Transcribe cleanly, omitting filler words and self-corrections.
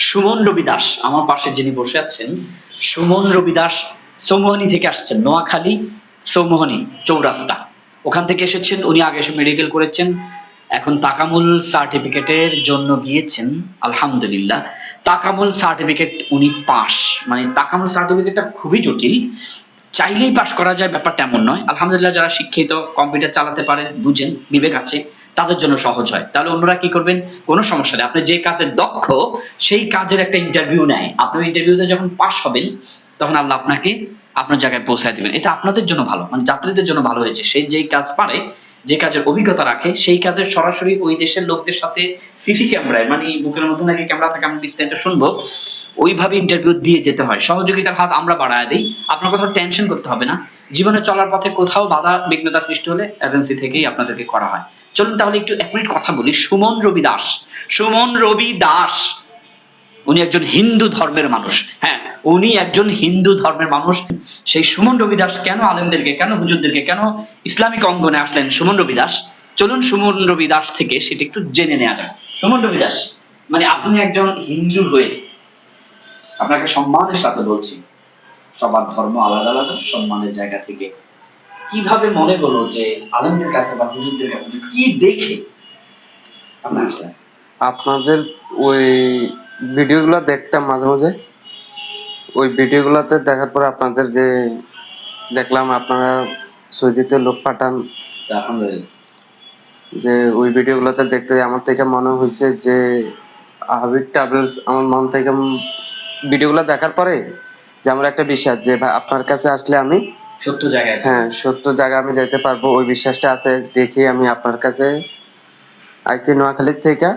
সুমন রবি দাস আমার পাশে যিনি বসে আছেন, সুমন রবি দাস চৌমোহনী থেকে আসছেন, নোয়াখালী চৌমোহনী চৌরাস্তা, ওখান থেকে এসেছেন। উনি আগে এসে মেডিকেল করেছেন, এখন তাকামুল সার্টিফিকেটের জন্য গিয়েছেন। আলহামদুলিল্লাহ, তাকামুল সার্টিফিকেট উনি পাস। মানে তাকামুল সার্টিফিকেটটা খুবই জটিল, চাইলেই পাস করা যায় ব্যাপারটা এমন নয়। আলহামদুলিল্লাহ, যারা শিক্ষিত, কম্পিউটার চালাতে পারেন, বুঝেন, বিবেক আছে, তাদের জন্য সহজ হয়। তাহলে অন্যরা কি করবেন? কোনো সমস্যা নেই, আপনি যে কাজে দক্ষ সেই কাজের একটা ইন্টারভিউ নেয়, আপনি ইন্টারভিউতে যখন পাস হবেন তখন আল্লাহ আপনাকে আপনার জায়গায় পৌঁছায় দিবেন। এটা আপনাদের জন্য ভালো, মানে যাত্রীদের জন্য ভালো হয়েছে। সেই যেই কাজ পারে, যে কাজের অভিজ্ঞতা রাখে, সেই কাজের সরাসরি ওই দেশের লোকদের সাথে সিসি ক্যামেরায়, মানে বুকের মধ্যে নাকি ক্যামেরা থাকে, আমি বিস্তারিত শুনবো, ওইভাবে ইন্টারভিউ দিয়ে যেতে হয়। সহযোগিতার হাত আমরা বাড়ায় দিই, আপনার কোথাও টেনশন করতে হবে না। জীবনে চলার পথে কোথাও বাধা বিঘ্নতা সৃষ্টি হলে এজেন্সি থেকেই আপনাদেরকে করা হয়। চলুন তাহলে একটু 1 মিনিট কথা বলি। সুমন রবি দাস, সুমন রবি দাস উনি একজন হিন্দু ধর্মের মানুষ। হ্যাঁ, উনি একজন হিন্দু ধর্মের মানুষ। সেই সুমন রবি দাস কেন আলেমদেরকে, কেন হুজুরদেরকে, কেন ইসলামিক অঙ্গনে আসলেন সুমন রবি দাস, চলুন সুমন রবি দাস থেকে সেটা একটু জেনে নেওয়া যাক। সুমন রবি দাস, মানে আপনি একজন হিন্দু হয়ে, আপনাকে সম্মানের সাথে বলছি, সবার ধর্ম আলাদা আলাদা, সম্মানের জায়গা থেকে কিভাবে মনে হলো যে আলেমদের কাছে বা হুজুরদের কাছে কি দেখে আপনার আসলেন? আপনাদের ওই ভিডিওগুলো দেখতাম মাঝে মাঝে। ওই ভিডিওগুলোতে দেখার পর আপনাদের যে দেখলাম আপনারা সৌদিতে লোক পাঠান, আলহামদুলিল্লাহ। যে ওই ভিডিওগুলোতে দেখতে আমার থেকে মনে হয়েছে যে হাবিব ট্রাভেলস, আমার মন থেকে ভিডিওগুলো দেখার পরে যে আমার একটা বিশ্বাস যে ভাই আপনার কাছে আসলে আমি সত্য জায়গায়, হ্যাঁ সত্য জায়গা আমি যাইতে পারবো, ওই বিশ্বাসটা আছে দেখে আমি আপনার কাছে আইসি নোয়াখালীর থেকে।